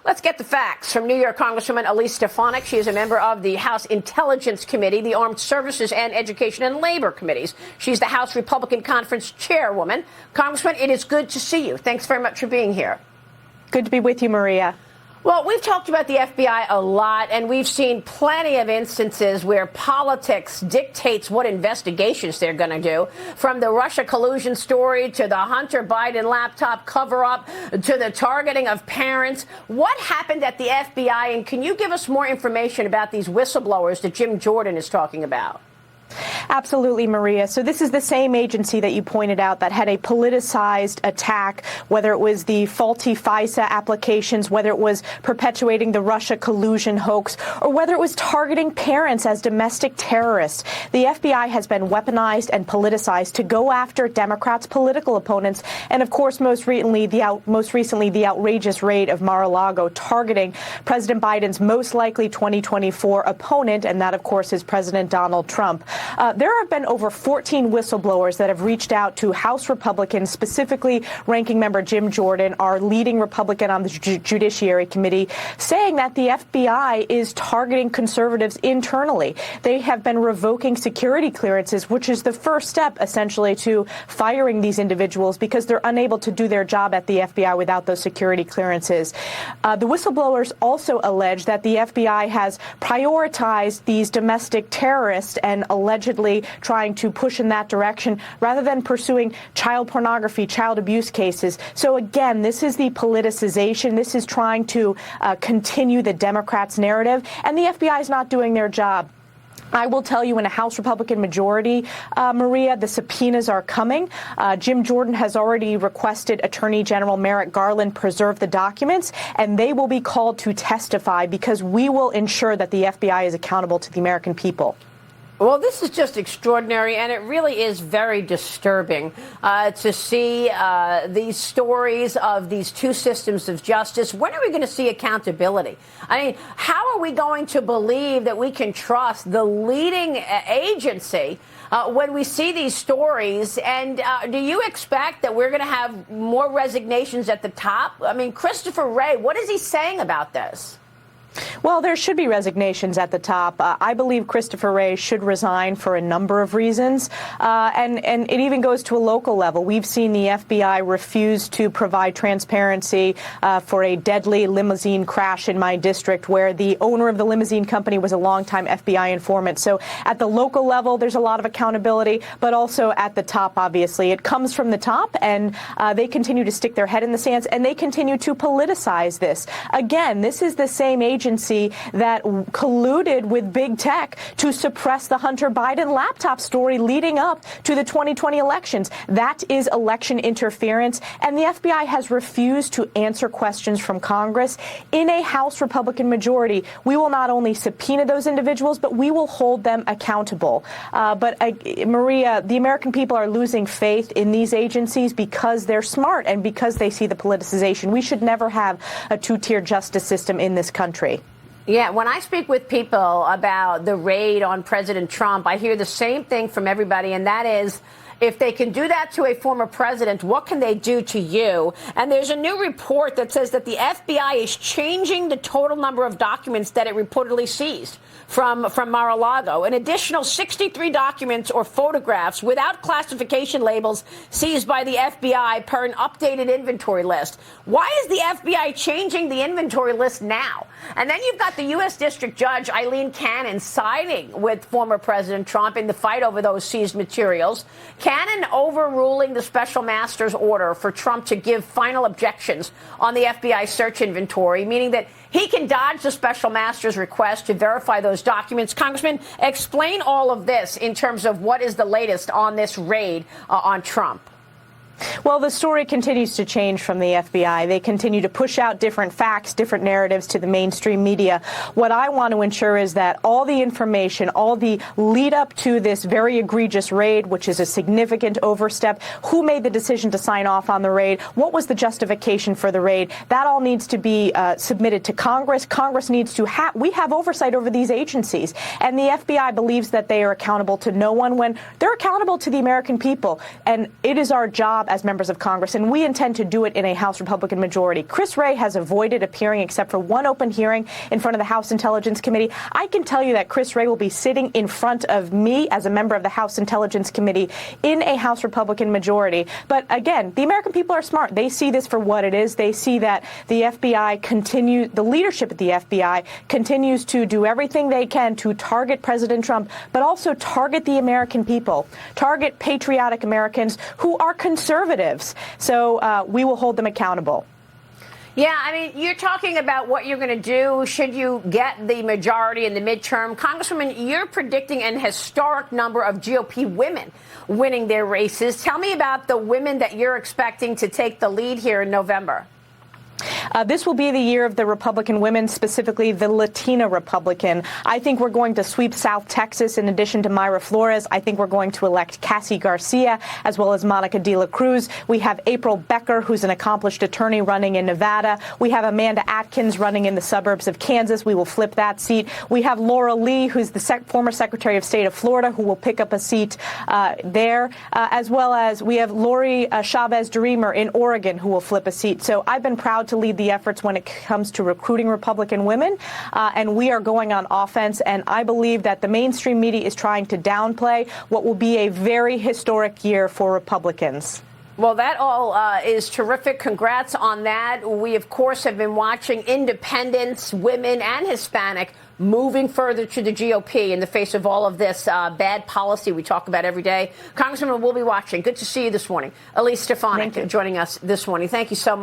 Let's get the facts from New York Congresswoman Elise Stefanik. She is a member of the House Intelligence Committee, the Armed Services and Education and Labor Committees. She's the House Republican Conference Chairwoman. Congresswoman, it is good to see you. Thanks very much for being here. Good to be with you, Maria. Well, we've talked about the FBI a lot, and we've seen plenty of instances where politics dictates what investigations they're going to do, from the Russia collusion story to the Hunter Biden laptop cover-up to the targeting of parents. What happened at the FBI, and can you give us more information about these whistleblowers that Jim Jordan is talking about? Absolutely, Maria. So this is the same agency that you pointed out that had a politicized attack, whether it was the faulty FISA applications, whether it was perpetuating the Russia collusion hoax, or whether it was targeting parents as domestic terrorists. The FBI has been weaponized and politicized to go after Democrats' political opponents. And of course, most recently, the outrageous raid of Mar-a-Lago targeting President Biden's most likely 2024 opponent. And that, of course, is President Donald Trump. There have been over 14 whistleblowers that have reached out to House Republicans, specifically Ranking Member Jim Jordan, our leading Republican on the Judiciary Committee, saying that the FBI is targeting conservatives internally. They have been revoking security clearances, which is the first step, essentially, to firing these individuals because they're unable to do their job at the FBI without those security clearances. The whistleblowers also allege that the FBI has prioritized these domestic terrorists and allegedly trying to push in that direction rather than pursuing child pornography, child abuse cases. So again, this is the politicization. This is trying to continue the Democrats' narrative, and the FBI is not doing their job. I will tell you, in a House Republican majority, Maria, the subpoenas are coming. Jim Jordan has already requested Attorney General Merrick Garland preserve the documents, and they will be called to testify because we will ensure that the FBI is accountable to the American people. Well, this is just extraordinary, and it really is very disturbing to see these stories of these two systems of justice. When are we going to see accountability? I mean, how are we going to believe that we can trust the leading agency when we see these stories? And do you expect that we're going to have more resignations at the top? I mean, Christopher Wray, what is he saying about this? Well, there should be resignations at the top. I believe Christopher Wray should resign for a number of reasons. And it even goes to a local level. We've seen the FBI refuse to provide transparency for a deadly limousine crash in my district where the owner of the limousine company was a longtime FBI informant. So at the local level, there's a lot of accountability, but also at the top, obviously. It comes from the top, and they continue to stick their head in the sands, and they continue to politicize this. Again, this is the same agency that colluded with big tech to suppress the Hunter Biden laptop story leading up to the 2020 elections. That is election interference, and the FBI has refused to answer questions from Congress. In a House Republican majority, we will not only subpoena those individuals, but we will hold them accountable. Maria, the American people are losing faith in these agencies because they're smart and because they see the politicization. We should never have a two-tier justice system in this country. Yeah, when I speak with people about the raid on President Trump, I hear the same thing from everybody, and that is, if they can do that to a former president, what can they do to you? And there's a new report that says that the FBI is changing the total number of documents that it reportedly seized from Mar-a-Lago. An additional 63 documents or photographs without classification labels seized by the FBI per an updated inventory list. Why is the FBI changing the inventory list now? And then you've got the U.S. District Judge Eileen Cannon siding with former President Trump in the fight over those seized materials. Cannon overruling the special master's order for Trump to give final objections on the FBI search inventory, meaning that he can dodge the special master's request to verify those documents. Congressman, explain all of this in terms of what is the latest on this raid on Trump. Well, the story continues to change from the FBI. They continue to push out different facts, different narratives to the mainstream media. What I want to ensure is that all the information, all the lead up to this very egregious raid, which is a significant overstep, who made the decision to sign off on the raid, what was the justification for the raid, that all needs to be submitted to Congress. Congress needs to we have oversight over these agencies. And the FBI believes that they are accountable to no one when they're accountable to the American people. And it is our job as members of Congress, and we intend to do it in a House Republican majority. Chris Wray has avoided appearing except for one open hearing in front of the House Intelligence Committee. I can tell you that Chris Wray will be sitting in front of me as a member of the House Intelligence Committee in a House Republican majority. But again, the American people are smart. They see this for what it is. They see that the the leadership at the FBI continues to do everything they can to target President Trump, but also target the American people, target patriotic Americans who are conservatives. So we will hold them accountable. Yeah, I mean, you're talking about what you're going to do should you get the majority in the midterm. Congresswoman, you're predicting an historic number of GOP women winning their races. Tell me about the women that you're expecting to take the lead here in November. This will be the year of the Republican women, specifically the Latina Republican. I think we're going to sweep South Texas in addition to Mayra Flores. I think we're going to elect Cassie Garcia as well as Monica de la Cruz. We have April Becker, who's an accomplished attorney running in Nevada. We have Amanda Atkins running in the suburbs of Kansas. We will flip that seat. We have Laura Lee, who's the former Secretary of State of Florida, who will pick up a seat there, as well as we have Lori Chavez-DeRemer in Oregon, who will flip a seat. So I've been proud to lead the efforts when it comes to recruiting Republican women, and we are going on offense. And I believe that the mainstream media is trying to downplay what will be a very historic year for Republicans. Well, that all is terrific. Congrats on that. We, of course, have been watching independents, women and Hispanic moving further to the GOP in the face of all of this bad policy we talk about every day. Congresswoman, we'll be watching. Good to see you this morning. Elise Stefanik joining us this morning. Thank you so much.